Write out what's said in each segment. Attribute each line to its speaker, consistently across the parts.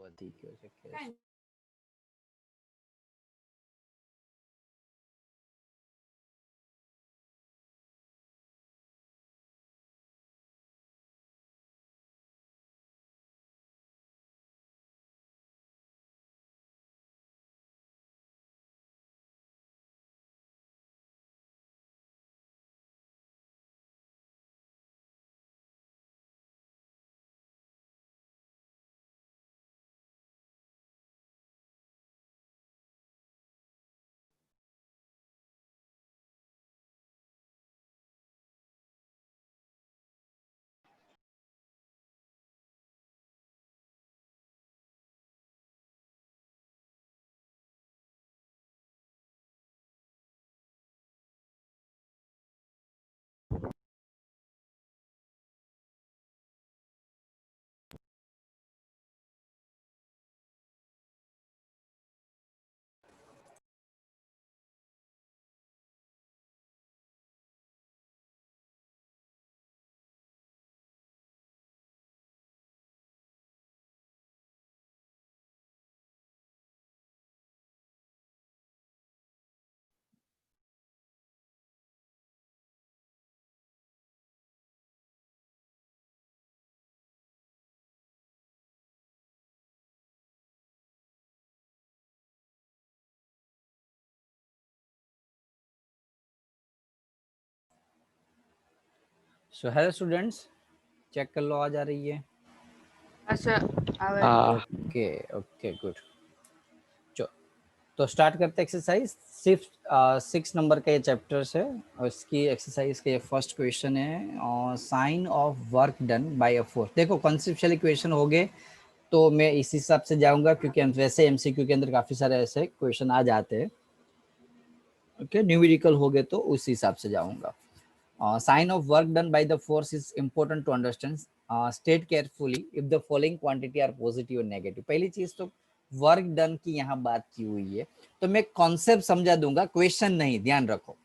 Speaker 1: વધી ગયો છે case. So hello students, check कर लो आज आ रही है.
Speaker 2: अच्छा आवे.
Speaker 1: Okay okay good. तो स्टार्ट करते एक्सरसाइज. सिर्फ 6 नंबर का ये चैप्टर है और इसकी एक्सरसाइज का ये फर्स्ट क्वेश्चन है. Sign of work done by a force. देखो कॉन्सेप्चुअल इक्वेशन हो गए तो मैं इस हिसाब से जाऊंगा क्योंकि वैसे एमसीक्यू के अंदर काफी सारे ऐसे क्वेश्चन आ जाते हैं. ओके, न्यूमेरिकल हो गए तो उस हिसाब से जाऊंगा. Sign of work done by the force is important to understand. State carefully if the following quantity are positive or negative. पहली चीज तो वर्क डन की यहाँ बात की हुई है तो मैं कॉन्सेप्ट समझा दूंगा, क्वेश्चन नहीं. ध्यान रखो,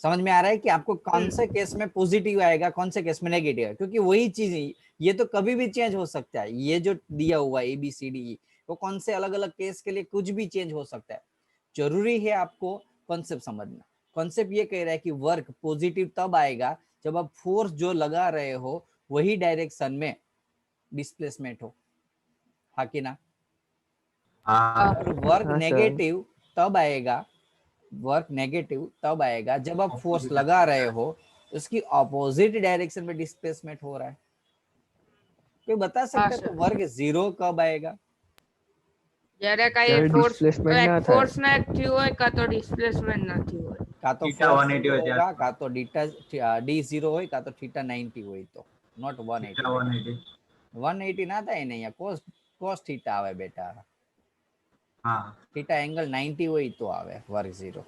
Speaker 1: समझ में आ रहा है कि आपको कौन से केस में पॉजिटिव आएगा, कौन से केस में नेगेटिव है, क्योंकि वही चीज ये तो कभी भी चेंज हो सकता है. ये जो दिया हुआ है ABCD वो कौन से अलग अलग केस के लिए कुछ भी चेंज हो सकता है. जरूरी है आपको कॉन्सेप्ट समझना. कॉन्सेप्ट ये कह रहा है कि वर्क पॉजिटिव तब आएगा जब आप फोर्स जो लगा रहे हो वही डायरेक्शन में डिस्प्लेसमेंट हो. हाँ कि ना? और वर्क नेगेटिव तब आएगा, वर्क नेगेटिव तब आएगा जब आप फोर्स लगा रहे हो उसकी ऑपोजिट डायरेक्शन में डिस्प्लेसमेंट हो रहा है. कोई बता सकता है तो वर्क जीरो कब आएगा?
Speaker 2: જ્યારે કાઈ ફોર્સ ના એક્ટિવ હોય કા તો ડિસ્પ્લેસમેન્ટ ના થયું હોય.
Speaker 1: का तो फोर्स होगा, का तो D0 હોય, का तो थीटा 90 હોય. तो नॉट 180. 180 ના થાય ને, અહીંયા cos थीटा આવે બેટા. हाँ, थीटा एंगल 90 હોય तो आवे वर्ग जीरो.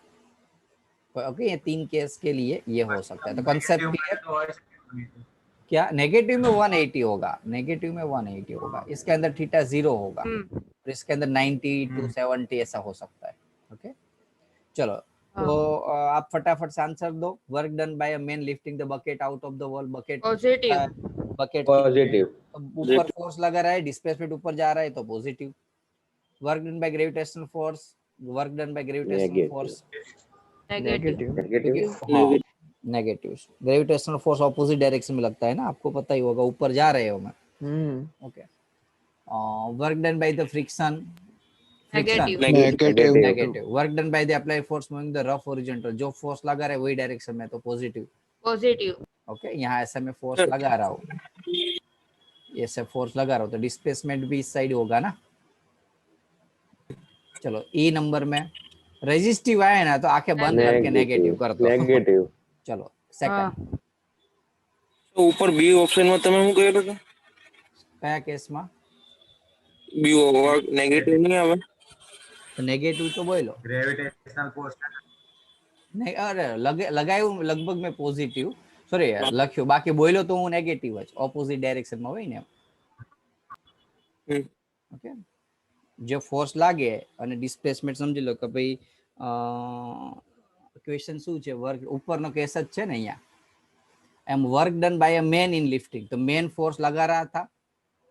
Speaker 1: ओके, ये तीन केस के लिए ये हो सकता है. तो कॉन्सेप्ट क्लियर? क्या नेगेटिव में 180 होगा? नेगेटिव में 180 होगा. इसके अंदर थीटा 0 होगा और इसके अंदर 90 to 70 ऐसा हो सकता है. ओके चलो, तो आप फटाफट से आंसर दो. Work done by a man lifting the bucket out of the wall. Bucket positive. ऊपर फोर्स लगा रहा है, डिस्प्लेसमेंट ऊपर जा रहा है तो positive. Work done by gravitational force. Work done by gravitational force negative. हाँ negative. Gravitational force opposite direction में लगता है ना, आपको पता ही होगा, ऊपर जा रहे हो मैं. Okay. Work done by the friction negative. Work done by the apply force moving the rough horizontal. जो फोर्स लगा रहा है वही डायरेक्शन में तो पॉजिटिव. ओके, यहाँ ऐसा मैं फोर्स लगा रहा हूँ, ऐसे फोर्स लगा रहा हूँ तो डिस्प्लेसमेंट भी इस साइड होगा ना. चलो ई नंबर में रेजिस्टिव आए ना तो आंखें बंद करके नेगेटिव कर दो. चलो सेकंड.
Speaker 3: तो ऊपर बी ऑप्शन में તમે શું કહ્યું હતું?
Speaker 1: કયા કેસમાં
Speaker 3: બી નેગેટિવ નહીં આવે?
Speaker 1: તો નેગેટિવ તો બોલો. ગ્રેવિટેશનલ फोर्स नहीं, अरे लगाયું लगभग में पॉजिटिव. सॉरी લખ્યું, બાકી બોલ્યો તો હું નેગેટિવ જ, ઓપોઝિટ ડાયરેક્શન માં હોય ને. ઓકે, जो फोर्स लागे અને ડિસ્પ્લેસમેન્ટ સમજી લો કે ભાઈ ક્વેશ્ચન શું છે, વર્ક ઉપરનો કેસ જ છે ને અહીંયા. M work done by a man in lifting. तो मैन फोर्स लगा रहा था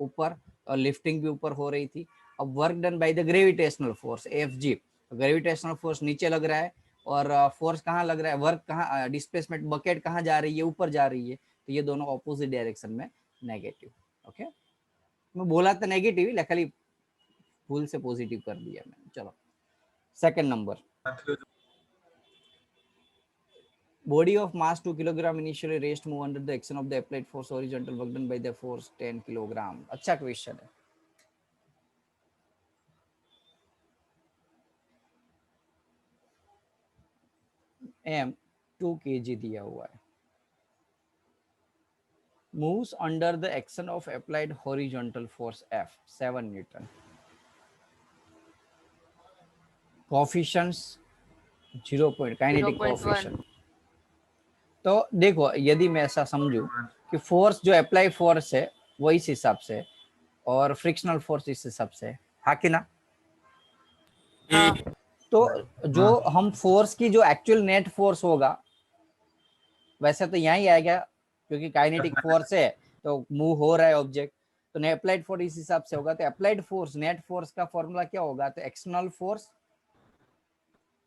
Speaker 1: ऊपर और लिफ्टिंग भी ऊपर हो रही थी। अब work done by the gravitational force Fg, तो ग्रेविटेशनल फोर्स नीचे लग रहा है और फोर्स कहाँ लग रहा है, वर्क कहाँ, डिस्प्लेसमेंट बकेट कहाँ जा रही है, ऊपर जा रही है, तो ये दोनों ऑपोजिट डायरेक्शन में नेगेटिव। ओके, मैं बोला था नेगेटिव, खाली भूल से पॉजिटिव कर दिया मैंने। चलो second number, body of mass 2 kilogram initially raised move under the action of the applied force horizontal work done by the force 10 kilogram। अच्छा क्वेश्चन है। m 2 kg दिया हुआ है, moves under the action of applied horizontal force F 7 Newton, coefficients 0 point kinetic coefficient। तो देखो यदि मैं ऐसा समझूं कि फोर्स जो अप्लाई फोर्स है वो इस हिसाब से और फ्रिक्शनल फोर्स इस हिसाब से, हाँ कि ना? तो जो हम फोर्स की जो एक्चुअल नेट फोर्स होगा वैसे तो यहाँ ही आएगा क्योंकि काइनेटिक फोर्स है तो मूव हो रहा है ऑब्जेक्ट, तो अप्लाइड फोर्स इस हिसाब से होगा। तो अप्लाइड फोर्स नेट फोर्स का फॉर्मूला क्या होगा, तो external force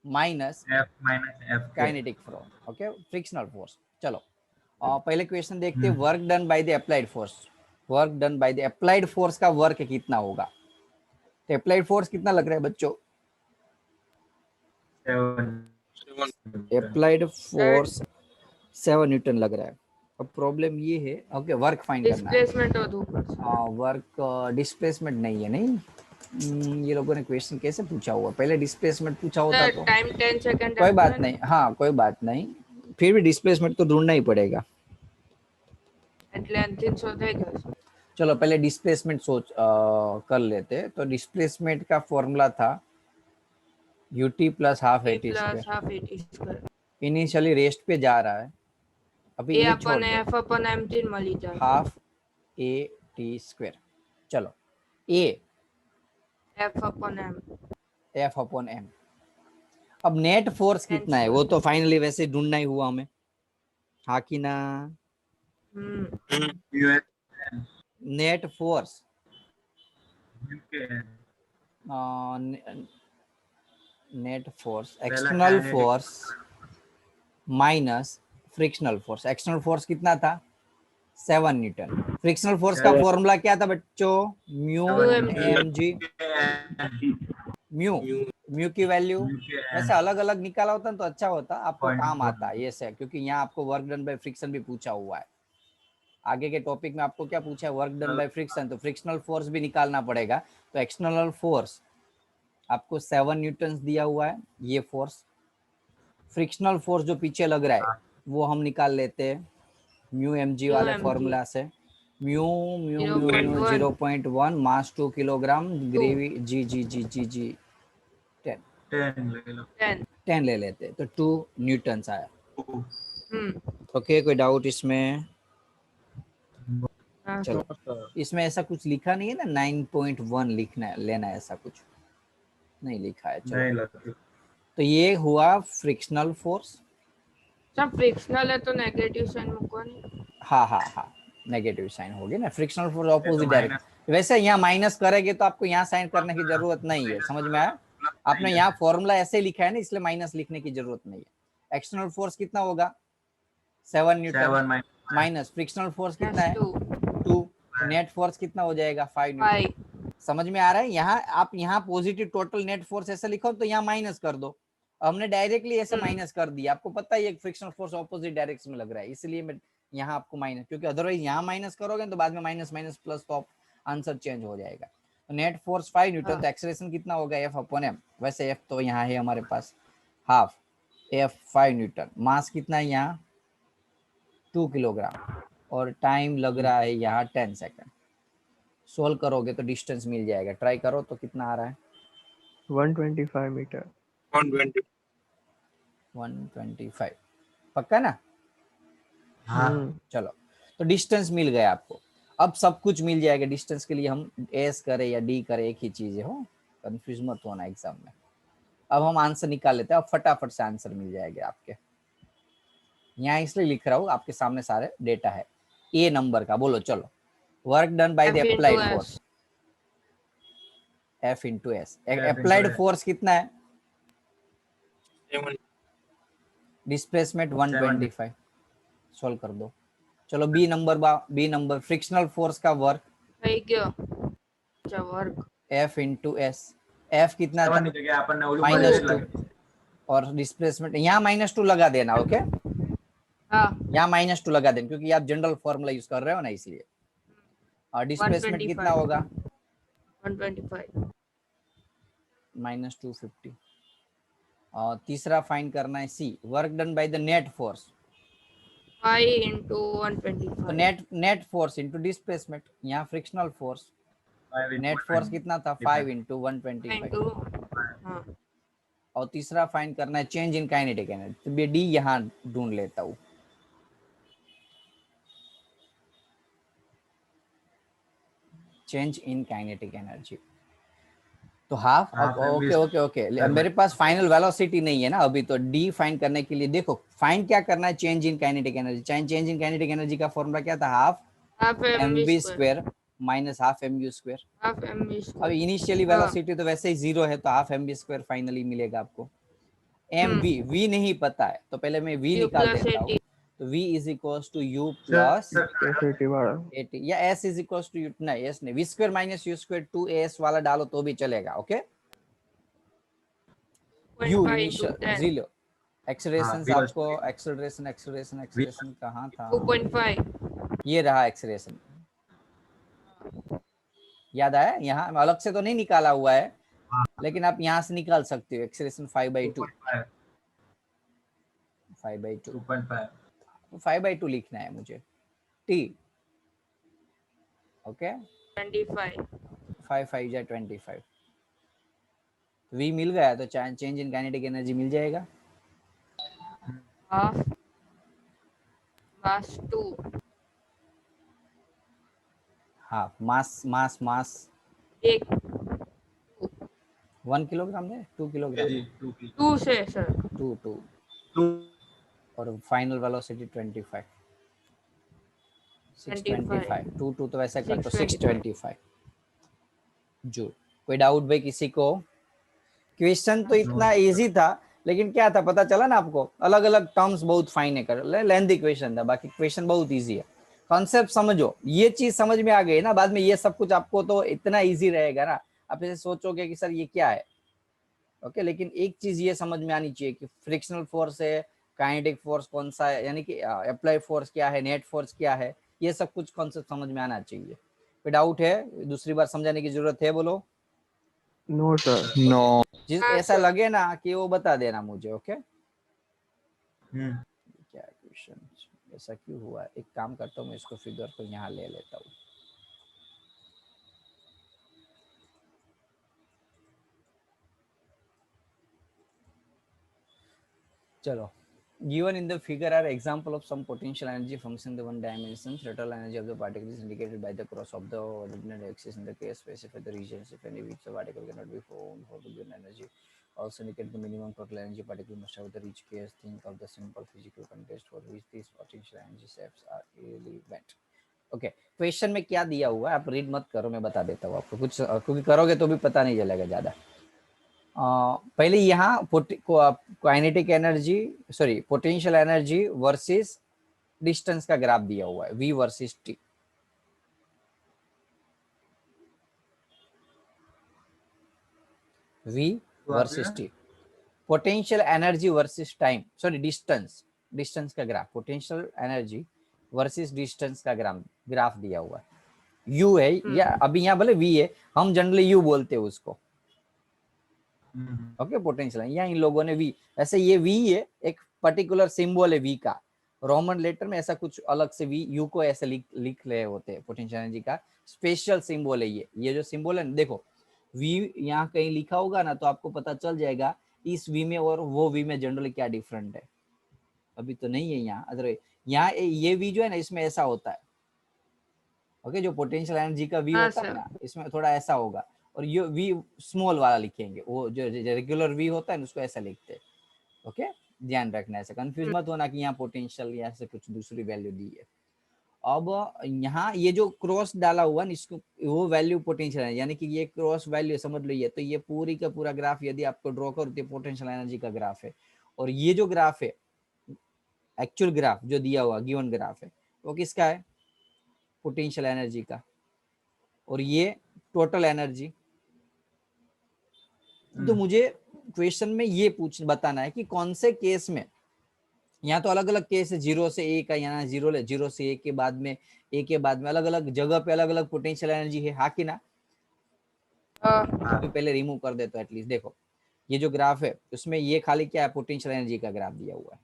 Speaker 1: minus kinetic force, okay, frictional force. चलो पहले क्वेश्चन देखते हैं, work done by the applied force. Work done by the applied force का वर्क कितना होगा, तो अप्लाइड फोर्स कितना लग रहा है बच्चों? अप्लाइड फोर्स 7 न्यूटन लग रहा है। अब प्रॉब्लम ये है, ओके, वर्क फाइंड करना है।
Speaker 2: डिस्प्लेसमेंट और ऊपर से
Speaker 1: वर्क डिस्प्लेसमेंट नहीं है, नहीं ये लोगों ने क्वेश्चन कैसे पूछा हुआ, पहले डिस्प्लेसमेंट पूछा होता तो
Speaker 2: टाइम 10 सेकंड
Speaker 1: कोई बात नहीं, हाँ कोई बात नहीं, फिर भी डिस्प्लेसमेंट तो ढूंढना ही पड़ेगा।
Speaker 2: એટલે અંતિમ શોધાઈ જશે।
Speaker 1: चलो पहले डिस्प्लेसमेंट सोच कर लेते। तो डिस्प्लेसमेंट का फॉर्मूला था ut plus half
Speaker 2: t
Speaker 1: a t
Speaker 2: plus
Speaker 1: square.
Speaker 2: Half a t square
Speaker 1: initially rest पे जा रहा है, अभी
Speaker 2: એ
Speaker 1: ये छोड़
Speaker 2: આપણને
Speaker 1: दो,
Speaker 2: f अपन m3 મળી જશે।
Speaker 1: Half A T square. चलो ए
Speaker 2: f अपन m
Speaker 1: एफ अपॉन एम। अब नेट फोर्स कितना है वो तो फाइनली वैसे ढूंढना ही हुआ हमें, हाँ कि ना? Net force net force external force minus frictional force. External force कितना था, 7 न्यूटन। फ्रिक्शनल फोर्स का फॉर्मूला क्या था बच्चों, mu M G. Mu mu की वैल्यू वैसे अलग अलग निकाला होता तो अच्छा होता, आपको काम आता है ये से, क्योंकि यहाँ आपको वर्क डन बाय फ्रिक्शन भी पूछा हुआ है। आगे के टॉपिक में आपको क्या पूछा है, वर्क डन बाय फ्रिक्शन, तो फ्रिक्शनल फोर्स भी निकालना पड़ेगा। तो एक्सटर्नल फोर्स आपको 7 न्यूटन दिया हुआ है, ये फोर्स। फ्रिक्शनल फोर्स जो पीछे लग रहा है वो हम निकाल लेते हैं म्यू एम जी वाले फॉर्मूला से। म्यू म्यू म्यू म्यू 0.1 मास 2 किलोग्राम ग्रेवी जी जी जी जी जी 10 ले लेते, तो 2 न्यूटन आया। ओके, कोई डाउट इसमें? चलो इसमें ऐसा कुछ लिखा नहीं है ना 9.1 लिखना है, लेना है, ऐसा कुछ नहीं लिखा है। चलो तो ये हुआ फ्रिक्शनल फोर्स।
Speaker 2: सब फ्रिक्शनल है तो नेगेटिव साइन મૂકવાની।
Speaker 1: हाँ हाँ हाँ, नेगेटिव साइन होगी ना, फ्रिक्शनल फोर्स ऑपोजिट डायरेक्शन। वैसे यहाँ माइनस करेंगे तो आपको यहाँ साइन करने की जरूरत नहीं है, समझ में आया? आपने यहाँ फॉर्मूला ऐसे लिखा है ना, इसलिए माइनस लिखने की जरूरत नहीं है। एक्सटर्नल फोर्स कितना होगा, 7 न्यूटन, माइनस फ्रिक्शनल फोर्स कितना है, 2, नेट फोर्स कितना हो जाएगा, 5 न्यूटन। समझ में आ रहा है? यहाँ आप यहाँ पॉजिटिव टोटल नेट फोर्स ऐसा लिखो तो यहाँ माइनस कर दो, हमने डायरेक्टली ऐसे माइनस कर दिया। आपको पता है एक फ्रिक्शनल फोर्स ऑपोजिट डायरेक्शन में लग रहा है, इसलिए मैं यहाँ आपको माइनस, क्योंकि अदरवाइज यहाँ माइनस करोगे तो बाद में माइनस माइनस प्लस तो आंसर चेंज हो जाएगा। तो नेट फोर्स 5 न्यूटन, तो एक्सेलरेशन कितना होगा, एफ अपॉन एम। वैसे एफ तो यहाँ है हमारे पास, हाफ एफ 5 न्यूटन। मास कितना है यहाँ 2 किलोग्राम, और टाइम लग रहा है यहाँ 10 सेकंड। सोल्व करोगे तो डिस्टेंस मिल जाएगा, ट्राई करो तो कितना आ रहा है,
Speaker 4: 125 मीटर।
Speaker 1: 125 पक्का ना?
Speaker 4: हाँ।
Speaker 1: चलो तो डिस्टेंस मिल गया आपको। अब सब कुछ मिल जाएगा, डिस्टेंस के लिए हम एस करें या डी करें एक ही चीज है, हो कंफ्यूज मत होना एग्जाम में। अब हम आंसर निकाल लेते हैं, अब फटाफट से आंसर मिल जाएगा आपके। यहाँ इसलिए लिख रहा हूँ, आपके सामने सारे डेटा है। ए नंबर का बोलो, चलो work done by the applied force, F into S. Applied force कितना है? डिस्प्लेसमेंट 125। सॉल्व कर दो। चलो बी नंबर फ्रिक्शनल फोर्स का वर्क
Speaker 2: થઈ ગયો अच्छा work
Speaker 1: F into S. F कितना था? -2 और डिस्प्लेसमेंट यहाँ -2 लगा देना। ओके
Speaker 2: हाँ
Speaker 1: यहाँ -2 लगा देना क्योंकि आप जनरल फॉर्मूला यूज कर रहे हो ना इसलिए। और डिस्प्लेसमेंट कितना
Speaker 2: 125
Speaker 1: होगा?
Speaker 2: 125
Speaker 1: -250। और तीसरा फाइंड करना है C, work done by the net force.
Speaker 2: 5 into
Speaker 1: तो
Speaker 2: 125
Speaker 1: नेट फोर्स इंटू डिस्प्लेसमेंट, यहाँ फ्रिक्शनल फोर्स नेट फोर्स कितना था? 5 इंटू 125।
Speaker 2: into हाँ
Speaker 1: और तीसरा फाइंड करना है चेंज इन काइनेटिक एनर्जी। तो डी यहाँ ढूंढ लेता हूँ। चेंज इन काइनेटिक एनर्जी तो हाफ। ओके ओके ओके मेरे पास फाइनल वेलोसिटी नहीं है ना अभी, तो डी फाइंड करने के लिए देखो फाइंड क्या करना है, change in kinetic energy. Change in kinetic energy का फॉर्मूला क्या था? Half
Speaker 2: half
Speaker 1: mv square minus half mu square.
Speaker 2: Half mv
Speaker 1: अब
Speaker 2: स्क्वायर
Speaker 1: इनिशियली वेलोसिटी तो वैसे ही 0 है, तो हाफ mv स्क्वायर फाइनली मिलेगा आपको। mv v नहीं पता है तो पहले मैं v
Speaker 2: u
Speaker 1: निकाल
Speaker 2: plus
Speaker 1: देता हूँ।
Speaker 2: 80
Speaker 1: तो v is equals to u plus
Speaker 4: capacity वाला
Speaker 1: 80 या s is equals to u, नहीं s नहीं, v square minus u square 2as वाला डालो तो भी चलेगा। Okay u
Speaker 2: 0.5 into
Speaker 1: initial
Speaker 2: 10
Speaker 1: 0 acceleration आपको एक्सेलरेशन कहाँ था?
Speaker 2: 2.5
Speaker 1: ये रहा एक्सेलरेशन, याद आया? यहाँ अलग से तो नहीं निकाला हुआ है लेकिन आप यहाँ से निकाल सकते हो एक्सेलरेशन 5/2 5/2 लिखना है मुझे t। ओके
Speaker 2: 25
Speaker 1: 5 5 जा 25। v मिल गया तो चेंज इन काइनेटिक एनर्जी मिल जाएगा।
Speaker 2: half mass 2
Speaker 1: हाँ मास
Speaker 2: एक
Speaker 1: 1 किलोग्राम है 2 किलोग्राम
Speaker 2: 2 से सर
Speaker 1: 2 और फाइनल वेलोसिटी 25 625 2 तो वैसे कर तो 625 जूल। कोई डाउट भाई किसी को? क्वेश्चन तो इतना इजी था लेकिन क्या था पता चला ना आपको, अलग अलग टर्म्स बहुत फाइन है, कर लेंथी क्वेश्चन था, बाकी क्वेश्चन बहुत इजी है। कॉन्सेप्ट समझो, ये चीज समझ में आ गई ना, बाद में ये सब कुछ आपको तो इतना इजी रहेगा ना, आप ऐसे सोचोगे कि सर ये क्या है। ओके लेकिन एक चीज ये समझ में आनी चाहिए कि फ्रिक्शनल फोर्स है, काइनेटिक फोर्स कौन सा है, यानी कि अप्लाई फोर्स क्या है, नेट फोर्स क्या है, ये सब कुछ कॉन्सेप्ट समझ में आना चाहिए। कोई डाउट है? दूसरी बार समझाने की जरूरत है? बोलो।
Speaker 4: नो सर
Speaker 3: नो
Speaker 1: जिस
Speaker 2: हाँ,
Speaker 1: ऐसा
Speaker 2: सर।
Speaker 1: लगे ना कि वो बता देना मुझे। ओके क्या क्वेश्चन ऐसा क्यों हुआ? एक काम करता हूँ मैं इसको फिगर को यहाँ ले लेता हूँ। चलो, given in the figure are example of some potential energy function in the one dimension. Total energy of the particle is indicated by the cross of the ordinate axis. In the case specify the regions if any which the particle cannot be found for the given energy. Also indicate the minimum total energy particle must have the reach case. Think of the simple physical context for which these potential energy shapes are irrelevant. Okay question में क्या दिया हुआ है आप read मत करो, मैं बता देता हूँ आपको कुछ, क्योंकि करोगे तो भी पता नहीं चलेगा ज्यादा। पहले यहाँ kinetic energy sorry potential energy versus distance का ग्राफ दिया हुआ है, v versus t। v versus t, potential energy versus time sorry distance का graph, potential energy versus distance का ग्राफ दिया हुआ है। u है या अभी यहाँ बोले v है, हम जनरली u बोलते हैं उसको। ओके पोटेंशियल यहाँ इन लोगों ने v, ऐसे ये v है, एक पर्टिकुलर सिंबल है v का, रोमन लेटर में ऐसा कुछ अलग से v u को ऐसे लिख रहे होते हैं, पोटेंशियल एनर्जी का स्पेशल सिंबल है ये जो सिंबल है ना, देखो v यहाँ कहीं लिखा होगा ना तो आपको पता चल जाएगा इस v में और वो v में जनरली क्या डिफरेंट है। अभी तो नहीं है यहाँ, अदर यहाँ ये v जो है ना इसमें ऐसा होता है। ओके जो पोटेंशियल एनर्जी का v होता है ना इसमें थोड़ा ऐसा होगा, और ये v स्मॉल वाला लिखेंगे, वो जो रेगुलर v होता है ना उसको ऐसा लिखते हैं। ओके ध्यान रखना, ऐसे कंफ्यूज मत होना कि यहाँ पोटेंशियल या से कुछ दूसरी वैल्यू दी है। अब यहाँ ये जो क्रॉस डाला हुआ ना, इसको वो वैल्यू पोटेंशियल है, यानी कि ये क्रॉस वैल्यू समझ लो। ये तो ये पूरी का पूरा ग्राफ यदि आपको ड्रॉ करो तो पोटेंशियल एनर्जी का ग्राफ है। और ये जो ग्राफ है, एक्चुअल ग्राफ जो दिया हुआ गिवन ग्राफ है, वो किसका है? पोटेंशियल एनर्जी का। और ये टोटल एनर्जी। तो मुझे क्वेश्चन में ये बताना है कि कौन से केस में, यहाँ तो अलग अलग केस है, 0 से 1 का, यहाँ 0 से 1 के बाद में, ए के बाद में अलग अलग जगह पे अलग अलग पोटेंशियल एनर्जी है, हाँ कि ना? तो पहले रिमूव कर देता हूं एटलीस्ट। देखो ये जो ग्राफ है उसमें ये खाली क्या है? पोटेंशियल एनर्जी का ग्राफ दिया हुआ है।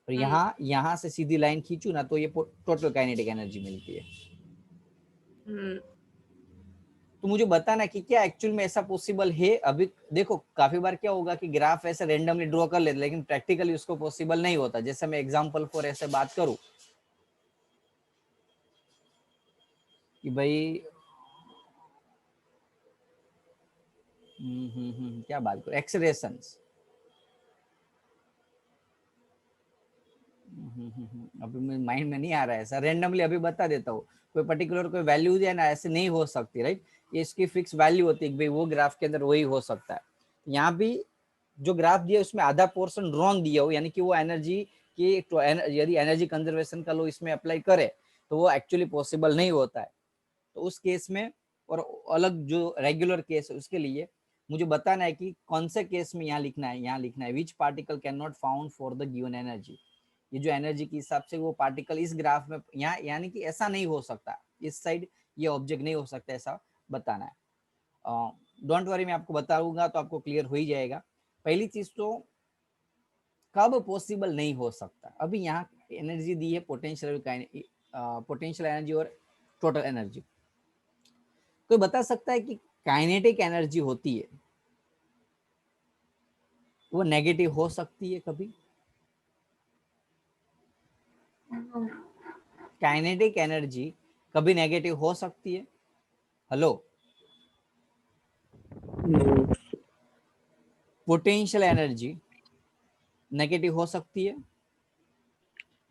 Speaker 1: और यहाँ से सीधी लाइन खींचू ना तो ये टोटल काइनेटिक एनर्जी मिलती है। तो मुझे बताना कि क्या एक्चुअल में ऐसा पॉसिबल है? अभी देखो काफी बार क्या होगा कि ग्राफ ऐसे रैंडमली ड्रॉ कर लेते, लेकिन प्रैक्टिकली उसको पॉसिबल नहीं होता। जैसे मैं एग्जांपल फॉर ऐसे बात करूं कि भाई क्या बात करूं, एक्सरेशंस। अभी मेरे माइंड में नहीं आ रहा है ऐसा, रैंडमली अभी बता देता हूँ। कोई पर्टिकुलर कोई वैल्यू है ना, ऐसे नहीं हो सकती, राइट? ये इसकी फिक्स वैल्यू होती है कि भाई वो ग्राफ के अंदर वही हो सकता है। यहाँ भी जो ग्राफ दिया उसमें आधा पोर्शन रॉन्ग दिया हो, यानी कि वो एनर्जी की यदि एनर्जी कंजर्वेशन का लो इसमें अप्लाई करे तो वो एक्चुअली पॉसिबल नहीं होता है। तो उस केस में, और अलग जो रेगुलर केस है उसके लिए मुझे बताना है कि कौन से केस में यहाँ लिखना है। यहाँ लिखना है which particle can not found for the given energy. ये जो एनर्जी के हिसाब से वो पार्टिकल इस ग्राफ में, यहाँ यानी कि ऐसा नहीं हो सकता, इस साइड ये ऑब्जेक्ट नहीं हो सकता, ऐसा बताना है। डोंट वरी, मैं आपको बताऊंगा तो आपको क्लियर हो ही जाएगा। पहली चीज तो कब पॉसिबल नहीं हो सकता। अभी यहाँ एनर्जी दी है पोटेंशियल एनर्जी और टोटल एनर्जी। कोई बता सकता है कि काइनेटिक एनर्जी होती है वो नेगेटिव हो सकती है कभी? काइनेटिक एनर्जी कभी नेगेटिव हो सकती है? हेलो? पोटेंशियल एनर्जी नेगेटिव हो सकती है?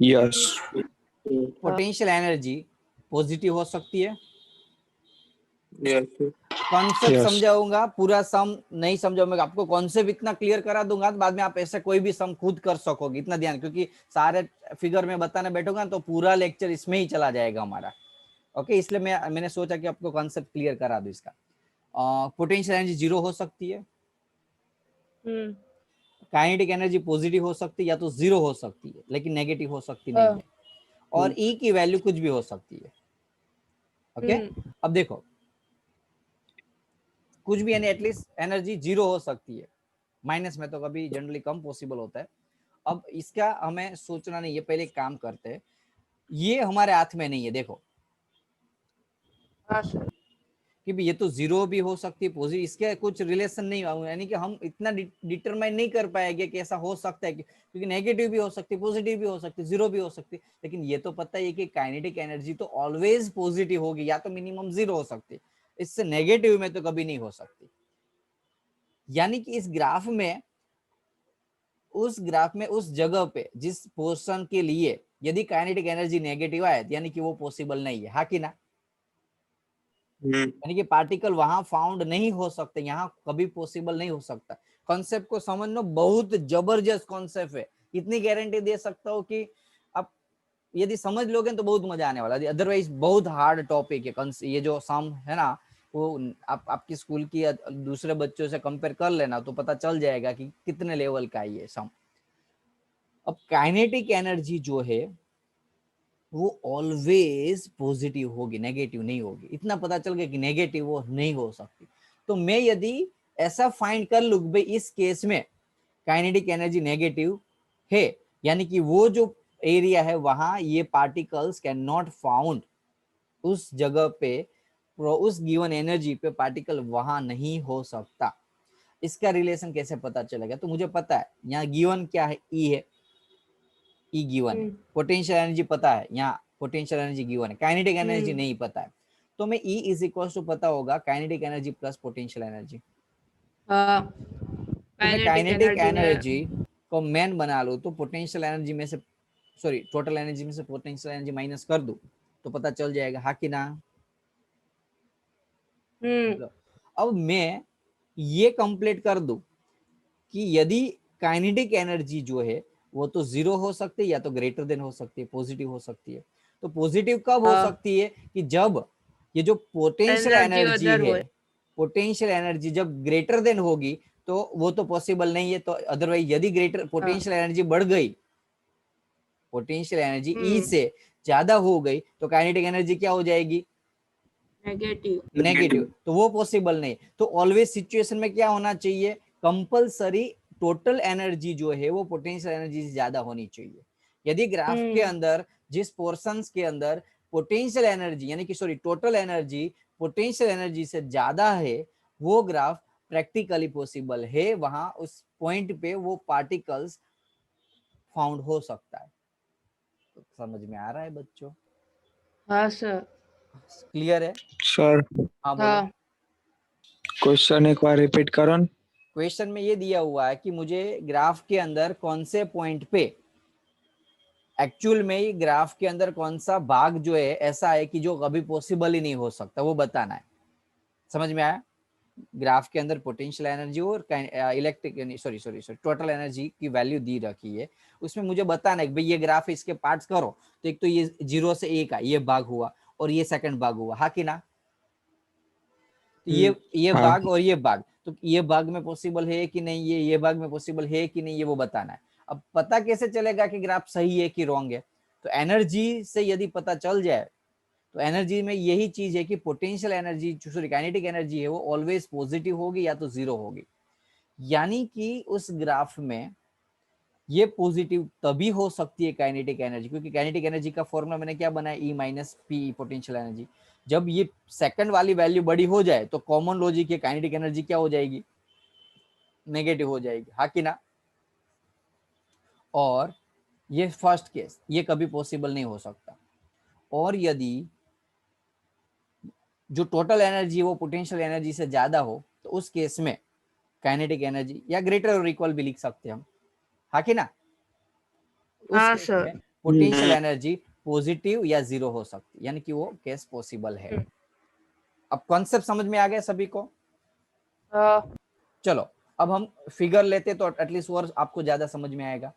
Speaker 3: यस।
Speaker 1: पोटेंशियल एनर्जी पॉजिटिव हो सकती है?
Speaker 3: यस।
Speaker 1: Concept
Speaker 3: Yes.
Speaker 1: समझाऊंगा, पूरा सम नहीं समझाऊंगा आपको। कॉन्सेप्ट इतना क्लियर करा दूंगा तो बाद में आप ऐसे कोई भी सम खुद कर सकोगे। इतना ध्यान, क्योंकि सारे फिगर में बताने बैठूंगा तो पूरा लेक्चर इसमें ही चला जाएगा हमारा। ओके, इसलिए मैंने सोचा कि आपको कॉन्सेप्ट क्लियर करा दूं इसका। पोटेंशियल एनर्जी 0 हो सकती है, काइनेटिक एनर्जी पॉजिटिव हो सकती है, या तो 0 हो सकती है लेकिन नेगेटिव हो सकती नहीं है, और ई की वैल्यू कुछ भी हो सकती है। ओके, अब देखो कुछ भी, यानी एटलीस्ट एनर्जी 0 हो सकती है, माइनस में तो कभी जनरली कम पॉसिबल होता है। अब इसका हमें सोचना नहीं है, पहले एक काम करते हैं। ये हमारे हाथ में नहीं है, देखो कि भी ये तो 0 भी हो सकती है पॉजिटिव, इसके कुछ रिलेशन नहीं, यानी कि हम इतना डिटरमाइन नहीं कर पाएंगे कि ऐसा हो सकता है, क्योंकि नेगेटिव भी हो सकती है, पॉजिटिव भी हो सकती है, 0 भी हो सकती है। लेकिन ये तो पता है कि काइनेटिक एनर्जी तो ऑलवेज पॉजिटिव होगी, या तो मिनिमम 0 हो सकती है, इससे नेगेटिव में तो कभी नहीं हो सकती। यानी कि इस ग्राफ में, उस जगह पे जिस पोर्शन के लिए यदि काइनेटिक एनर्जी नेगेटिव आए, यानी कि वो पॉसिबल नहीं है, हाँ कि ना? यानी कि पार्टिकल वहां फाउंड नहीं हो सकते, यहाँ कभी पॉसिबल नहीं हो सकता। कॉन्सेप्ट को समझना बहुत जबरदस्त कॉन्सेप्ट है। इतनी गारंटी दे सकता हूँ कि आप यदि समझ लोगे तो बहुत मजा आने वाला है, अदरवाइज बहुत हार्ड टॉपिक है। ये जो सम है ना, वो आपकी स्कूल की दूसरे बच्चों से कंपेयर कर लेना तो पता चल जाएगा कि कितने लेवल का है ये सम। अब काइनेटिक एनर्जी जो है वो ऑलवेज पॉजिटिव होगी, नेगेटिव नहीं होगी। इतना पता चल गया कि नेगेटिव वो नहीं हो सकती। तो मैं यदि ऐसा फाइंड कर लूं भाई इस केस में काइनेटिक एनर्जी नेगेटिव है, यानी कि वो जो एरिया है वहां ये पार्टिकल्स कैन नॉट फाउंड, उस जगह पे उस गिवन एनर्जी पे पार्टिकल वहां नहीं हो सकता। इसका रिलेशन कैसे पता चलेगा? तो मुझे पता है यहाँ गिवन क्या है, ई है, ई गिवन है। पोटेंशियल एनर्जी पता है, यहाँ पोटेंशियल एनर्जी गिवन है, काइनेटिक एनर्जी नहीं पता है। तो मैं ई इज इक्वल टू पता होगा kinetic energy plus potential energy. तो मैं काइनेटिक एनर्जी को मेन बना लूं तो पोटेंशियल एनर्जी में से सॉरी टोटल एनर्जी में से पोटेंशियल एनर्जी माइनस कर दूं तो पता चल जाएगा, हाँ कि ना? अब मैं ये कंप्लीट कर दूं कि यदि काइनेटिक एनर्जी जो है वो तो जीरो हो सकती है या तो ग्रेटर देन हो सकती है, पॉजिटिव हो सकती है। तो पॉजिटिव कब हो सकती है? कि जब ये जो पोटेंशियल एनर्जी है, पोटेंशियल एनर्जी जब ग्रेटर देन होगी तो वो तो पॉसिबल नहीं है। तो अदरवाइज यदि ग्रेटर पोटेंशियल एनर्जी बढ़ गई, पोटेंशियल एनर्जी ई से ज्यादा हो गई तो काइनेटिक एनर्जी क्या हो जाएगी? नेगेटिव। तो वो पॉसिबल नहीं। तो ऑलवेज सिचुएशन में क्या होना चाहिए? कंपलसरी टोटल एनर्जी जो है वो पोटेंशियल एनर्जी से ज्यादा होनी चाहिए। यदि ग्राफ के अंदर जिस पोर्शंस के अंदर पोटेंशियल एनर्जी यानी कि sorry total energy potential energy से ज्यादा है, वो ग्राफ प्रैक्टिकली पॉसिबल है, वहां उस पॉइंट पे वो पार्टिकल्स फाउंड हो सकता है। तो समझ में आ रहा है बच्चों?
Speaker 2: हाँ सर।
Speaker 1: क्लियर है
Speaker 3: सर
Speaker 1: हाँ बोलो।
Speaker 3: क्वेश्चन एक बार रिपीट करो।
Speaker 1: क्वेश्चन में ये दिया हुआ है कि मुझे ग्राफ के अंदर कौन से पॉइंट पे एक्चुअल में ग्राफ के अंदर कौन सा भाग जो है ऐसा है कि जो कभी पॉसिबल ही नहीं हो सकता, वो बताना है। समझ में आया? ग्राफ के अंदर पोटेंशियल एनर्जी और इलेक्ट्रिक सॉरी टोटल एनर्जी की वैल्यू दी रखी है, उसमें मुझे बताना है कि भाई ये ग्राफ इसके पार्ट्स करो तो एक तो ये 0 से 1 का ये भाग हुआ और ये सेकंड भाग हुआ, हाँ कि ना? तो ये भाग और ये भाग, तो ये भाग में पॉसिबल है कि नहीं, ये भाग में पॉसिबल है कि नहीं, ये वो बताना है। अब पता कैसे चलेगा कि ग्राफ सही है कि रॉन्ग है? तो एनर्जी से यदि पता चल जाए तो एनर्जी में यही चीज है कि potential energy sorry kinetic energy है वो ऑलवेज पॉजिटिव होगी या तो जीरो होगी। यानी कि उस ग्राफ में ये पॉजिटिव तभी हो सकती है काइनेटिक एनर्जी, क्योंकि काइनेटिक एनर्जी का फॉर्मूला मैंने क्या बनाया? E minus P potential energy. जब ये सेकंड वाली वैल्यू बड़ी हो जाए तो कॉमन लॉजिक है काइनेटिक एनर्जी क्या हो जाएगी? नेगेटिव हो जाएगी, हाँ कि ना? और ये फर्स्ट केस, ये कभी पॉसिबल नहीं हो सकता। और यदि जो टोटल एनर्जी वो पोटेंशियल एनर्जी से ज्यादा हो तो उस केस में काइनेटिक एनर्जी या ग्रेटर और इक्वल भी लिख सकते हैं हम, हाँ कि ना? उस केस में पोटेंशियल एनर्जी पॉजिटिव या जीरो हो सकती, यानी कि वो केस पॉसिबल है। अब कॉन्सेप्ट समझ में आ गया सभी को? चलो अब हम फिगर लेते तो एटलीस्ट और आपको ज्यादा समझ में आएगा।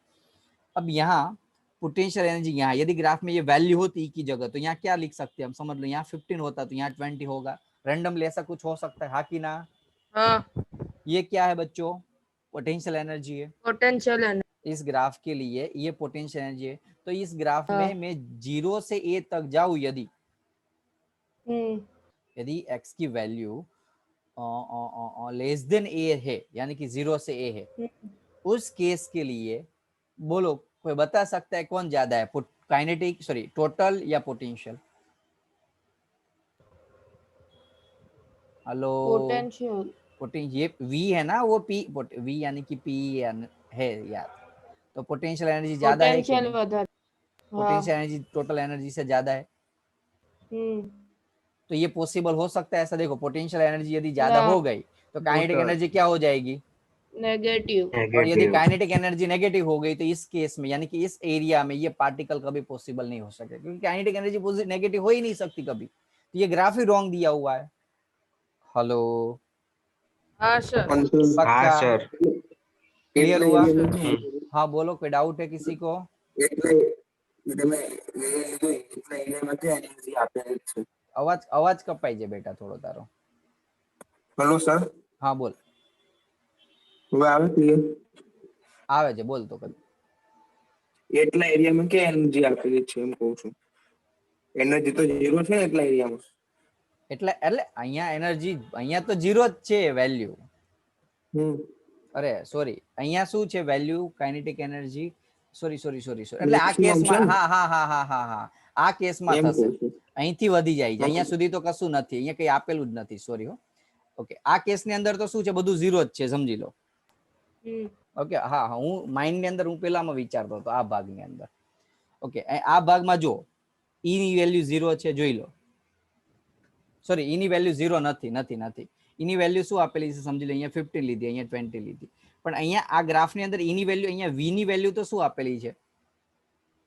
Speaker 1: अब यहाँ पोटेंशियल एनर्जी, यहाँ यदि ग्राफ में ये वैल्यू होती की जगह तो यहाँ क्या लिख सकते हैं हम? समझ लो यहाँ 15 होता तो यहाँ 20 होगा, रैंडमली ऐसा कुछ हो सकता है, हाँ कि ना? ये क्या है बच्चों? पोटेंशियल एनर्जी है।
Speaker 2: पोटेंशियल एनर्जी
Speaker 1: इस ग्राफ के लिए ये पोटेंशियल एनर्जी है। तो इस ग्राफ में मैं 0 से a तक जाऊं, यदि x की वैल्यू लेस देन a है, यानी कि 0 से a है, उस केस के लिए बोलो कोई बता सकता है कौन ज्यादा है? काइनेटिक सॉरी टोटल या पोटेंशियल? हेलो पोटेंशियल, ये v है ना, वो p v यानी कि p है यार। तो पोटेंशियल एनर्जी ज्यादा है कि नहीं? पोटेंशियल एनर्जी टोटल एनर्जी से ज्यादा है। तो ये पॉसिबल हो सकता है ऐसा? देखो पोटेंशियल एनर्जी यदि ज्यादा हो गई तो काइनेटिक एनर्जी क्या हो जाएगी?
Speaker 2: नेगेटिव।
Speaker 1: और यदि काइनेटिक एनर्जी नेगेटिव हो गई तो इस केस में यानी कि इस एरिया में ये पार्टिकल कभी पॉसिबल नहीं हो सके, क्योंकि काइनेटिक एनर्जी नेगेटिव हो ही नहीं सकती कभी। तो ये ग्राफ ही रॉन्ग दिया हुआ है। हेलो
Speaker 2: हाँ सर।
Speaker 1: पक्का?
Speaker 3: सर
Speaker 1: क्लियर हुआ? हाँ बोलो, कोई डाउट है किसी को? अवाज अवाज कपाई છે બેટા થોડો તારો।
Speaker 3: हेलो सर
Speaker 1: हाँ बोल।
Speaker 3: હવે આવે ક્લિયર?
Speaker 1: આવે છે, બોલ તો કદી।
Speaker 3: એટલા એરિયામાં કે એનર્જી આપેલી છે એમ કહું છું। એનર્જી તો 0 છે એટલા એરિયામાં।
Speaker 1: એટલે એટલે અહીંયા એનર્જી અહીંયા તો 0 જ છે વેલ્યુ। અરે સોરી, અહીંયા શું છે value? Kinetic energy sorry sorry sorry sorry એટલે આ કેસમાં હા હા હા હા હા હા આ કેસમાં થશે, અહીંથી વધી જાય છે, અહીંયા સુધી તો કશું નથી, અહીંયા કઈ આપેલું જ નથી, સોરી હો। ઓકે, આ કેસની અંદર તો શું છે, બધું 0 જ છે, સમજી લો। ઓકે હા હા, હું માઇન્ડ ની અંદર હું પેલામાં વિચારતો હતો આ ભાગની અંદર। ઓકે આ ભાગમાં જો ઈ ની વેલ્યુ 0 છે, જોઈ લો। સોરી ઈ ની વેલ્યુ 0 નથી નથી નથી, ઈની વેલ્યુ શું આપેલી છે સમજી લો, અહીંયા 15 લીધી, અહીંયા 20 લીધી, પણ અહીંયા આ ગ્રાફની અંદર ઈની વેલ્યુ, અહીંયા v ની વેલ્યુ તો શું આપેલી છે?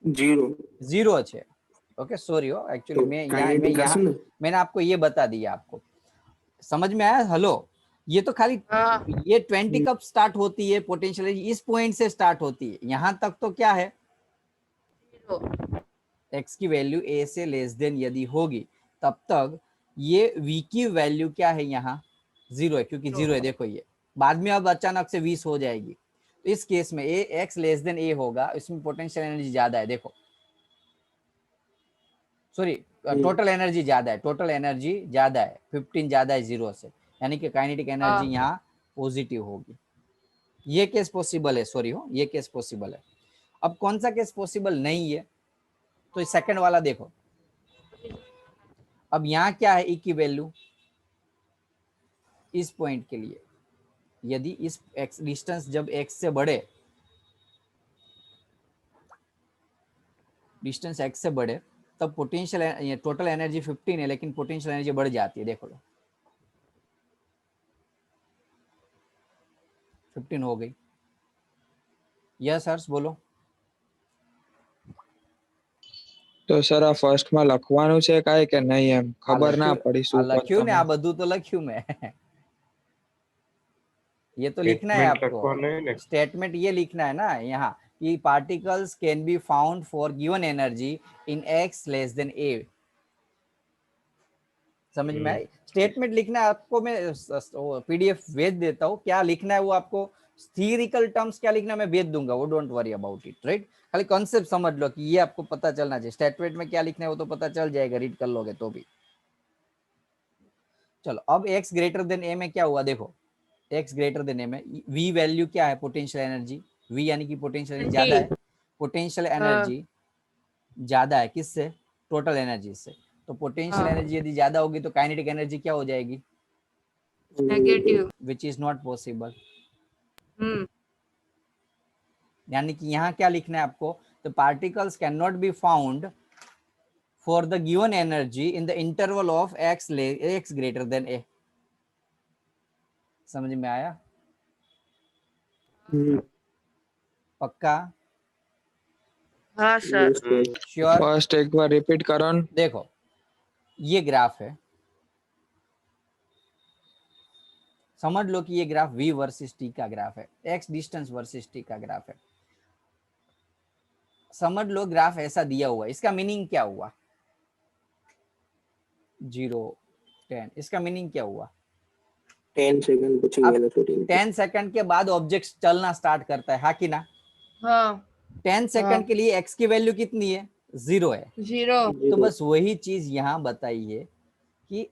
Speaker 1: जीरो है। ओके सॉरी हो, एक्चुअली मैंने आपको ये बता दिया, आपको समझ में आया? हेलो, ये तो खाली ये 20 कब स्टार्ट होती है पोटेंशियल एनर्जी, इस पॉइंट से स्टार्ट होती है। यहां तक तो क्या है, एक्स की वैल्यू ए से लेस देन यदि होगी तब तक ये वी की वैल्यू क्या है, यहाँ जीरो है, क्योंकि जीरो है। देखो ये बाद में अब अचानक से 20 हो जाएगी, तो इस केस में ए एक्स लेस देन ए होगा, इसमें पोटेंशियल एनर्जी ज्यादा है। देखो सॉरी, टोटल एनर्जी ज्यादा है, टोटल एनर्जी ज्यादा है, 15 ज्यादा है जीरो से, यानी कि काइनेटिक एनर्जी यहाँ पॉजिटिव होगी। ये केस पॉसिबल है, सॉरी हो, ये केस पॉसिबल है। अब कौन सा केस पॉसिबल नहीं है, तो सेकंड वाला देखो। अब यहाँ क्या है, ई की वैल्यू इस पॉइंट के लिए, यदि इस एक्स डिस्टेंस जब एक्स से बढ़े, डिस्टेंस एक्स से बढ़े, तब पोटेंशियल टोटल एनर्जी 15 है, लेकिन पोटेंशियल एनर्जी बढ़ जाती है। देखो 15 हो गई। यस हर्ष बोलो।
Speaker 5: તો સર આ ફર્સ્ટ માં લખવાનું છે કાંઈ કે નહીં, એમ ખબર ના પડી શું
Speaker 1: લખ્યું ને, આ બધું તો લખ્યું મેં। ये तो लिखना है आपको, स्टेटमेंट ये लिखना है ना यहाँ कि particles can be found for given energy in X less than A. समझ में आई? स्टेटमेंट लिखना है आपको, मैं पीडीएफ भेज देता हूँ, क्या लिखना है वो आपको, थियरिकल टर्म्स क्या लिखना है मैं भेज दूंगा, वो don't worry about it, right? खाली कॉन्सेप्ट समझ लो कि ये आपको पता चलना चाहिए। स्टेटमेंट में क्या लिखना है वो तो पता चल जाएगा, रीड कर लोगे तो भी। चलो अब एक्स ग्रेटर देन ए में क्या हुआ, देखो एक्स ग्रेटर देन ए में वी वैल्यू क्या है, पोटेंशियल एनर्जी, वी यानी कि पोटेंशियल एनर्जी ज्यादा है, पोटेंशियल एनर्जी ज्यादा है किससे, टोटल एनर्जी से। तो पोटेंशियल एनर्जी यदि ज्यादा होगी तो काइनेटिक एनर्जी क्या हो जाएगी,
Speaker 2: negative,
Speaker 1: which is not possible. यानी कि यहाँ क्या लिखना है आपको, the particles can not be found for the given energy in the interval of X greater than A. समझ में आया? पक्का?
Speaker 2: हाँ सर।
Speaker 1: श्योर?
Speaker 5: फर्स्ट एक बार रिपीट करो।
Speaker 1: देखो ये ग्राफ है, समझ लो कि ये ग्राफ v वर्सेस t का ग्राफ है, x डिस्टेंस वर्सेस t का ग्राफ है। समझ लो ग्राफ ऐसा दिया हुआ है, इसका मीनिंग क्या हुआ, 0 10, इसका मीनिंग क्या हुआ,
Speaker 3: 10 सेकंड
Speaker 1: 10 सेकंड के बाद ऑब्जेक्ट चलना स्टार्ट करता है, हाँ कि ना?
Speaker 2: हाँ
Speaker 1: 10 सेकंड के लिए x की वैल्यू कितनी है, 0 है।
Speaker 2: 0।
Speaker 1: तो बस वही चीज यहाँ बताई है कि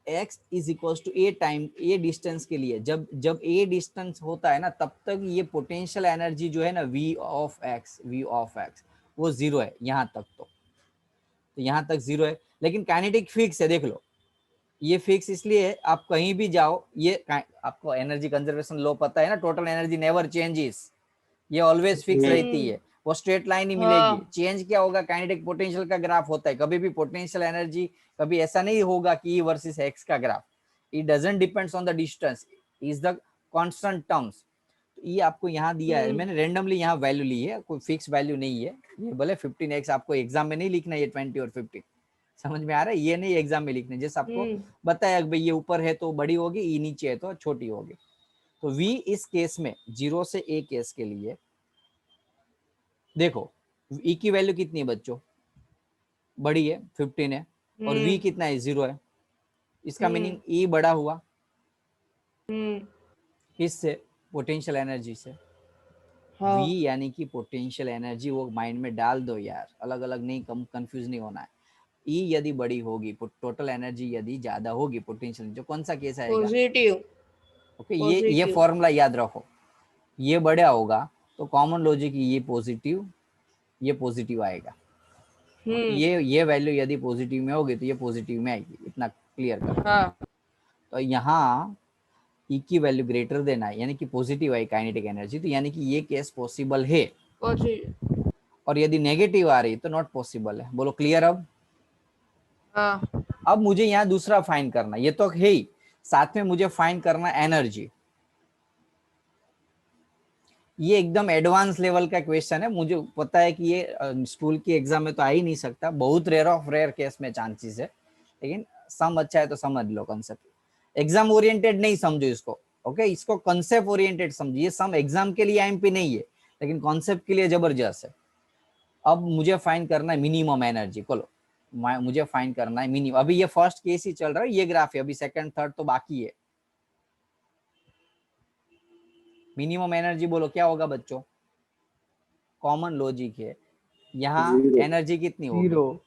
Speaker 1: x is equal to a time a distance के लिए, जब a डिस्टेंस होता है ना, तब तक ये पोटेंशियल एनर्जी जो है ना v ऑफ x वो 0 है यहाँ तक। तो यहाँ तक 0 है, लेकिन काइनेटिक फिक्स है। देख लो ये फिक्स इसलिए है, आप कहीं भी जाओ, ये आपको एनर्जी कंजर्वेशन लॉ पता है ना, टोटल एनर्जी नेवर चेंजेस, ये ऑलवेज फिक्स रहती है, वो स्ट्रेट लाइन ही मिलेगी। चेंज क्या होगा, काइनेटिक पोटेंशियल का ग्राफ होता है, कभी भी पोटेंशियल एनर्जी कभी ऐसा नहीं होगा कि ई वर्सेस एक्स का graph, it doesn't depends on the distance, is the constant terms. ये आपको यहाँ दिया है, मैंने रैंडमली यहाँ वैल्यू ली है, कोई फिक्स वैल्यू नहीं है। ये भले 15x आपको एग्जाम में नहीं लिखना, ये 20 और 15, समझ में आ रहा है? ये नहीं एग्जाम में लिखने, जैसे आपको बताया भाई ये ऊपर है तो बड़ी होगी, ई नीचे है तो छोटी होगी। तो v इस केस में 0 से a केस के लिए देखो e की वैल्यू कितनी है बच्चों, बड़ी है 15 है, और v कितना है, 0 है। इसका मीनिंग e बड़ा हुआ किससे, पोटेंशियल एनर्जी से। v यानी कि पोटेंशियल एनर्जी, वो माइंड में डाल दो यार, अलग अलग नहीं, कंफ्यूज नहीं होना है। e यदि बड़ी होगी, टोटल एनर्जी यदि ज्यादा होगी, पोटेंशियल जो कौन सा केस आएगा, पॉजिटिव। ओके ये फॉर्मूला याद रखो, ये बड़ा होगा तो कॉमन लॉजिक ये पॉजिटिव आएगा। ये वैल्यू यदि पॉजिटिव में होगी तो ये पॉजिटिव में आएगी, इतना क्लियर कर। तो यहाँ ई की वैल्यू ग्रेटर देन आई यानी कि पॉजिटिव आई काइनेटिक एनर्जी, तो यानी कि ये केस पॉसिबल है। और यदि नेगेटिव आ रही तो नॉट पॉसिबल है। बोलो क्लियर अब? अब मुझे यहाँ दूसरा फाइंड करना, ये तो है ही, साथ में मुझे फाइंड करना एनर्जी। ये एकदम एडवांस लेवल का क्वेश्चन है, मुझे पता है कि ये स्कूल की एग्जाम में तो आ ही नहीं सकता, बहुत रेयर ऑफ रेयर केस में चांसेस है, लेकिन सम अच्छा है तो समझ लो कंसेप्ट। एग्जाम ओरिएंटेड नहीं समझो इसको, ओके, इसको कंसेप्ट ओरिएंटेड समझिए। सम एग्जाम के लिए आईएमपी नहीं है, लेकिन कॉन्सेप्ट के लिए जबरदस्त है। अब मुझे फाइंड करना है मिनिमम एनर्जी, बोलो मुझे फाइंड करना है मिनिमम। अभी ये फर्स्ट केस ही चल रहा है, ये ग्राफ है, अभी सेकंड थर्ड तो बाकी है। मिनिमम एनर्जी बोलो क्या होगा बच्चों, कॉमन लॉजिक है, यहाँ एनर्जी कितनी होगी?
Speaker 4: 0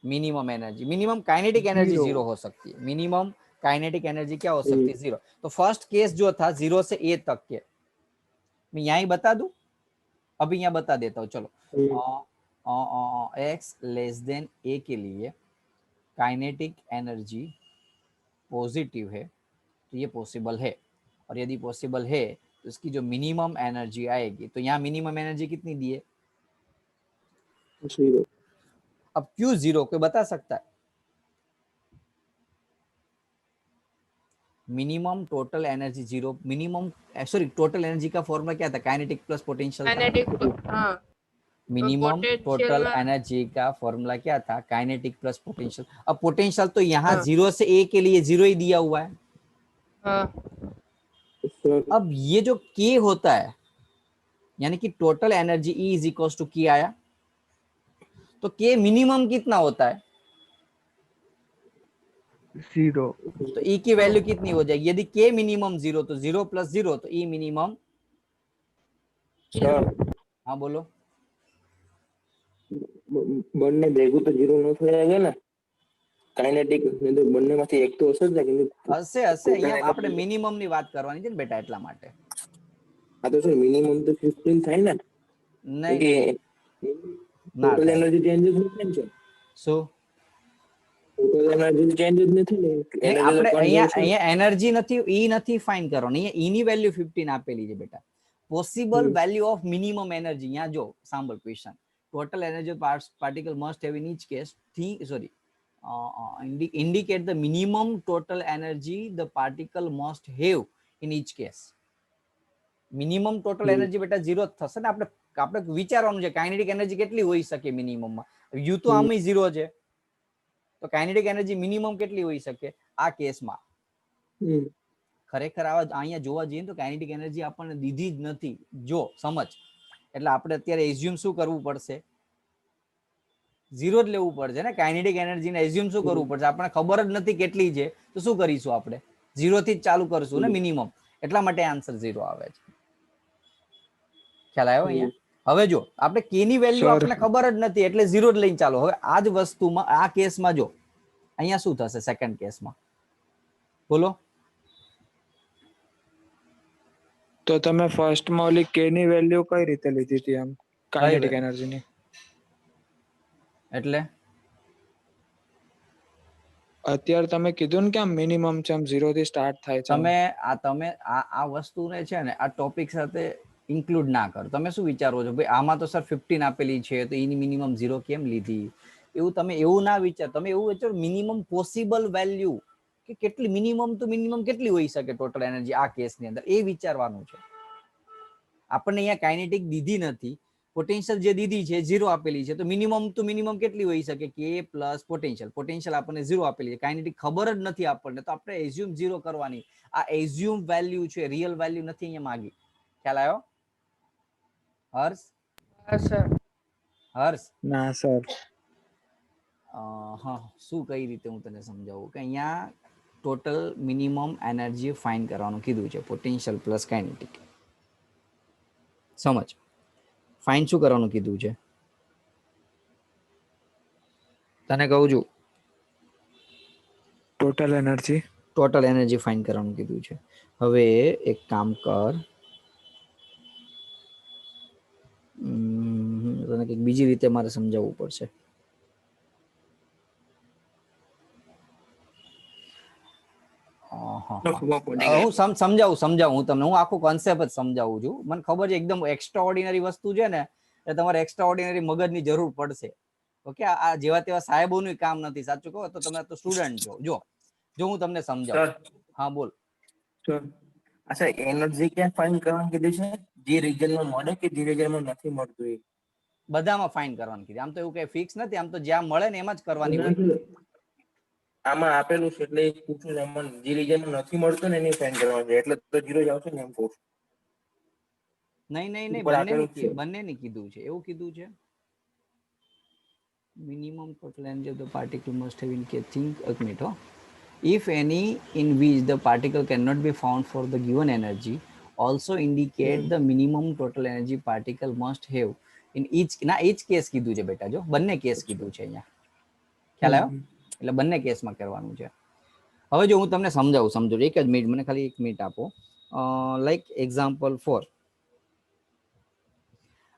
Speaker 1: minimum energy, minimum kinetic energy 0
Speaker 4: 0
Speaker 1: हो सकती है, मिनिमम काइनेटिक एनर्जी क्या हो सकती है? 0। तो फर्स्ट केस जो था 0 से a तक के, मैं यहाँ ही बता दूं, अभी यहाँ बता देता हूँ, चलो। x लेस देन a के लिए काइनेटिक एनर्जी पॉजिटिव है, तो ये पॉसिबल है, और यदि पॉसिबल है तो इसकी जो मिनिमम एनर्जी आएगी, तो यहाँ मिनिमम एनर्जी कितनी दी है?
Speaker 3: 0।
Speaker 1: अब क्यों 0 कोई बता सकता है? Minimum total energy 0, minimum sorry total energy का फॉर्मूला क्या था? Kinetic plus potential.
Speaker 2: काइनेटिक, हाँ,
Speaker 1: मिनिमम टोटल एनर्जी का फॉर्मूला क्या था? Kinetic plus potential. अब पोटेंशियल तो यहाँ 0 से a के लिए 0 ही दिया हुआ है। अब ये जो k होता है, यानी कि total energy E is equal to k आया, तो k मिनिमम कितना होता है?
Speaker 4: 0
Speaker 1: तो E की वैल्यू कितनी हो जाएगी? यदि k मिनिमम 0 तो 0 प्लस 0 तो E मिनिमम। हाँ बोलो।
Speaker 3: બંને ભેગું તો 0 ન થઈ જાય ને, કાઇનેટિક ને તો બંનેમાંથી એક તો હશે જ ને, કે
Speaker 1: હશે અહીંયા આપણે મિનિમમ ની વાત કરવાની છે ને બેટા, એટલા માટે.
Speaker 3: આ તો સર મિનિમમ તો 15 થાય ને?
Speaker 1: નહીં,
Speaker 3: ટોટલ એનર્જી ચેન્જ જ નથી ને?
Speaker 1: શું
Speaker 3: ટોટલ એનર્જી ચેન્જ જ નથી ને?
Speaker 1: આપણે અહીંયા એનર્જી નથી, E નથી ફાઇન્ડ કરવાની, અહીંયા E ની વેલ્યુ 15 આપેલી છે બેટા. Possible value of minimum energy, અહીંયા જો સાંભળ question, total energy of particle must have in each case indicate the minimum total energy the particle must have in each case. Minimum total energy બેટા 0 થશે ને. આપણે વિચારવાનું છે કાઇનેટિક એનર્જી કેટલી હોઈ શકે મિનિમમ માં. યુ તો આમ 0 છે, તો કાઇનેટિક એનર્જી મિનિમમ કેટલી હોઈ શકે આ કેસમાં? ખરેખર આવા અહીંયા જોવા જઈએ તો કાઇનેટિક એનર્જી આપણને દીધી જ નથી, જો સમજ. એટલે આપણે અત્યારે એઝ્યુમ શું કરવું પડશે? 0 જ લેવું પડશે ને. કાઇનેટિક એનર્જી ને એઝ્યુમ શું કરવું પડશે? આપણને ખબર જ નથી કેટલી છે, તો શું કરીશું આપણે? 0 થી જ ચાલુ કરશું ને મિનિમમ, એટલા માટે આન્સર 0 આવે છે. ખ્યાલ આવ્યો અહીંયા? હવે જો આપણે k ની વેલ્યુ આપણને ખબર જ નથી, એટલે 0 જ લઈને ચાલો. હવે આ જ વસ્તુમાં આ કેસમાં જો અહીંયા શું થશે સેકન્ડ કેસમાં, બોલો.
Speaker 5: તો તમે ફર્સ્ટ માં ઓલી k ની વેલ્યુ કઈ રીતે લીધી હતી આમ કાઇનેટિક એનર્જી ની?
Speaker 1: એટલે
Speaker 5: અત્યારે તમે કીધું ને કે આમ મિનિમમ છે, આમ 0 થી સ્ટાર્ટ થાય છે.
Speaker 1: તમે આ વસ્તુને છે ને આ ટોપિક સાથે ઇન્ક્લુડ ના કરો. તમે શું વિચારો છો ભાઈ આમાં તો સર 15 આપેલી છે તો એની મિનિમમ 0 કેમ લીધી? એવું તમે એવું ના વિચાર. તમે એવું વિચારો મિનિમમ પોસિબલ વેલ્યુ કે કેટલી મિનિમમ તો મિનિમમ કેટલી હોઈ શકે ટોટલ એનર્જી આ કેસની અંદર, એ વિચારવાનું છે. આપણને અહીંયા કાઇનેટિક દીધી નથી, પોટેન્શિયલ જે દીધી છે 0 આપેલી છે, તો મિનિમમ તો મિનિમમ કેટલી હોઈ શકે? k plus potential. પોટેન્શિયલ આપણને 0 આપેલી છે, કાઇનેટિક ખબર જ નથી આપણને, તો આપણે એઝ્યુમ 0 કરવાની. આ એઝ્યુમ વેલ્યુ છે, રિયલ વેલ્યુ નથી અહીંયા માંગી. ખ્યાલ આવ્યો હર્ષ? હર્ષ
Speaker 5: ના સર.
Speaker 1: હા, શું કઈ રીતે હું તને સમજાવું કે અહીંયા ટોટલ મિનિમમ એનર્જી ફાઇન્ડ કરવાનું કીધું છે, પોટેન્શિયલ પ્લસ કાઇનેટિક. સમજ, ફાઇન્ડ શું કરવાનું કીધું છે તને કહું છું? ટોટલ એનર્જી ફાઇન્ડ કરવાનું કીધું છે. હવે એક કામ કર, તને કંઈક બીજી રીતે મારે સમજાવવું પડશે. હું સમજાવું હું તમને, હું આખું કોન્સેપ્ટ જ સમજાવું છું. મને ખબર છે એકદમ એક્સ્ટ્રા ઓર્ડિનરી વસ્તુ છે ને, એટલે તમારે એક્સ્ટ્રા ઓર્ડિનરી મગજની જરૂર પડશે. ઓકે, આ જેવા તેવા સાહેબોનું કામ નથી. સાચું કહો તો તમે તો સ્ટુડન્ટ છો. જો હું તમને સમજાવું. હા બોલ.
Speaker 3: અચ્છા, એનર્જી ક્યાં ફાઇન્ડ કરવાનું કીધું છે? જે રિજનમાં મળે કે જે રિજનમાં નથી મળતું એ
Speaker 1: બધામાં ફાઇન કરવાનું કીધું. આમ તો એવું કઈ ફિક્સ નથી, આમ તો જ્યાં મળે ને એમાં જ કરવાની હોય.
Speaker 3: આમાં આપેલું છે એટલે એ પૂછું છું. આમાં જે રિજનમાં નથી મળતું ને એની ફાઇન કરવાનું છે, એટલે તો 0 જ આવશે ને એમ કહું છું.
Speaker 1: નહીં નહીં નહીં,
Speaker 3: ઉપર આપેલું જ છે.
Speaker 1: બંનેની કીધું છે. એવું કીધું છે minimum total energy of the particle must have in case think a minute ho. If any in which the particle cannot be found for the given energy also indicate the minimum total energy particle must have in each ના each case કીધું છે બેટા, જો બંને case કીધું છે અહીંયા, ખ્યાલ આવ્યો? એટલે બંને કેસમાં કરવાનું છે. હવે જો હું તમને સમજાવું, સમજો એક જ મિનિટ, મને ખાલી 1 મિનિટ આપો. લાઈક એક્ઝામ્પલ 4,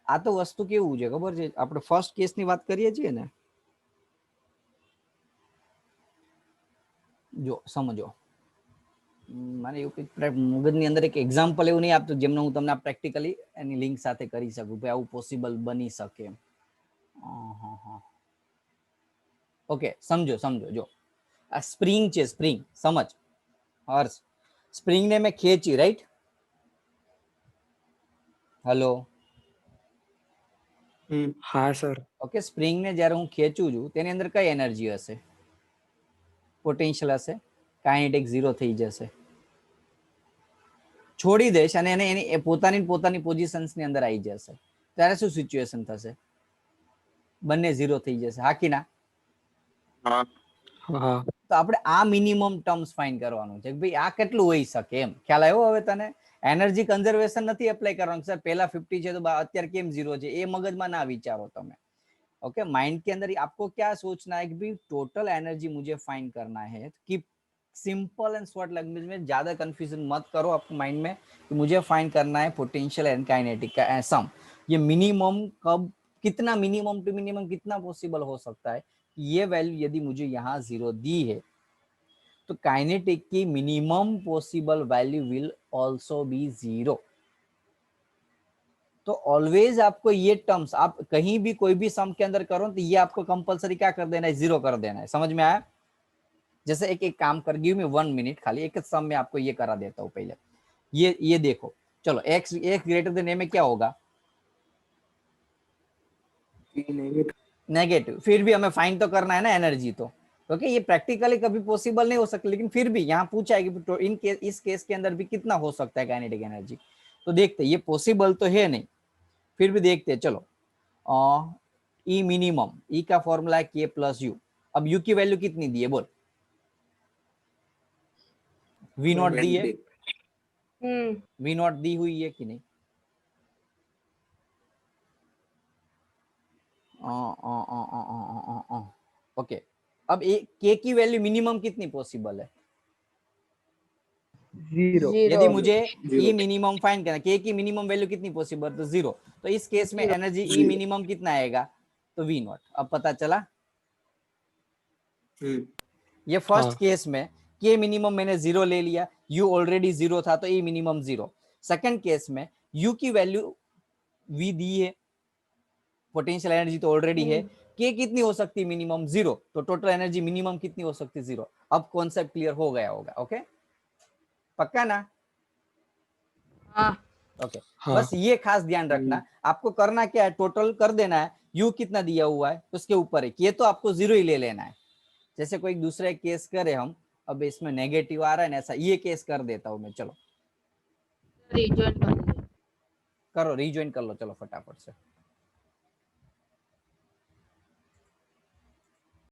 Speaker 1: આ તો વસ્તુ કેવું છે ખબર છે, આપણે ફર્સ્ટ કેસની વાત કરીએ છીએ ને, જો સમજો, મારે એવું કંઈક મગજની અંદર એક એક્ઝામ્પલ એવું નહીં આપતું જેમને હું તમને પ્રેક્ટિકલી એની લિંક સાથે કરી શકું, ભાઈ આવું પોસિબલ બની શકે. ઓકે, સમજો સમજો, જો આ સ્પ્રિંગ છે, સ્પ્રિંગ સમજ હર્ષ, સ્પ્રિંગને મેં ખેંચી, રાઈટ? હેલો,
Speaker 5: હા સર.
Speaker 1: ઓકે, સ્પ્રિંગને જ્યારે હું ખેંચું છું તેની અંદર કઈ એનર્જી હશે? પોટેન્શિયલ હશે. કાઇનેટિક 0 થઈ જશે. છોડી દઈશ અને એને એની પોતાની પોઝિશન્સની અંદર આવી જશે, ત્યારે શું સિચ્યુએશન થશે? બંને 0 થઈ જશે, હા કે ના?
Speaker 5: હા.
Speaker 1: તો આપણે આ મિનિમમ ટર્મ્સ ફાઇન્ડ કરવાનું છે કે ભાઈ આ કેટલું હોઈ શકે, એમ ખ્યાલ આવ્યો? હવે તને એનર્જી કન્ઝર્વેશન નથી એપ્લાય કરવાનું સર, પહેલા 50 છે તો અત્યારે કેમ 0 છે, એ મગજમાં ના વિચારો તમે. ओके, माइंड के अंदर आपको क्या सोचना है कि भाई टोटल एनर्जी मुझे फाइंड करना है. Keep simple and short language में, ज्यादा कंफ्यूजन मत करो आपको माइंड में कि मुझे फाइंड करना है पोटेंशियल एंड काइनेटिक का सम. ये मिनिमम कब, कितना मिनिमम टू मिनिमम कितना पॉसिबल हो सकता है? ये वैल्यू यदि मुझे यहाँ 0 दी है तो काइनेटिक की minimum possible value will also be 0. तो ऑलवेज आपको ये टर्म्स, आप कहीं भी कोई भी सम के अंदर करो तो ये आपको कंपलसरी क्या कर देना है? 0 कर देना है. समझ में आया? जैसे एक काम कर, गिव मी 1 मिनट, खाली एक सम में आपको ये करा देता हूं. पहले ये देखो, चलो x ग्रेटर देन a में क्या होगा? नेगेटिव. फिर भी हमें फाइंड तो करना है ना एनर्जी, तो क्योंकि ये प्रैक्टिकली कभी पॉसिबल नहीं हो सकता, लेकिन फिर भी यहाँ पूछा है कि इस केस के अंदर भी कितना हो सकता है काइनेटिक एनर्जी. तो देखते ये पॉसिबल तो है नहीं, फिर भी देखते हैं. चलो, ई मिनिमम, ई का फॉर्मूला है के प्लस यू. अब यू की वैल्यू कितनी दी है बोल? वी नॉट दी है, वी नॉट दी हुई है कि नहीं? ओके, अब के की वैल्यू मिनिमम कितनी पॉसिबल है?
Speaker 4: 0.
Speaker 1: यदि मुझे ई मिनिमम फाइंड करना, के की मिनिमम वैल्यू कितनी पॉसिबल? तो 0. तो इस केस में एनर्जी ई मिनिमम कितना आएगा? तो वी नॉट. अब पता चला? ये फर्स्ट केस में के मिनिमम मैंने 0 ले लिया, यू ऑलरेडी 0 था तो ई मिनिमम 0. सेकंड केस में यू की वैल्यू वी दी है, पोटेंशियल एनर्जी तो ऑलरेडी है, के कितनी हो सकती है? मिनिमम 0. तो टोटल एनर्जी मिनिमम कितनी हो सकती है? 0. अब कॉन्सेप्ट क्लियर हो गया होगा. ओके, पक्का ना?
Speaker 2: हाँ.
Speaker 1: ओके, बस ये खास ध्यान रखना, आपको करना क्या है, टोटल कर देना है. यू कितना दिया हुआ है उसके ऊपर है, ये तो आपको 0 ही ले लेना है. जैसे कोई दूसरा केस करे हम, अब इसमें नेगेटिव आ रहा है ना, ऐसा ये केस कर देता हूं मैं. चलो
Speaker 2: रिजॉइन कर ले.
Speaker 1: करो, रिज्वाइन कर लो, चलो फटाफट से.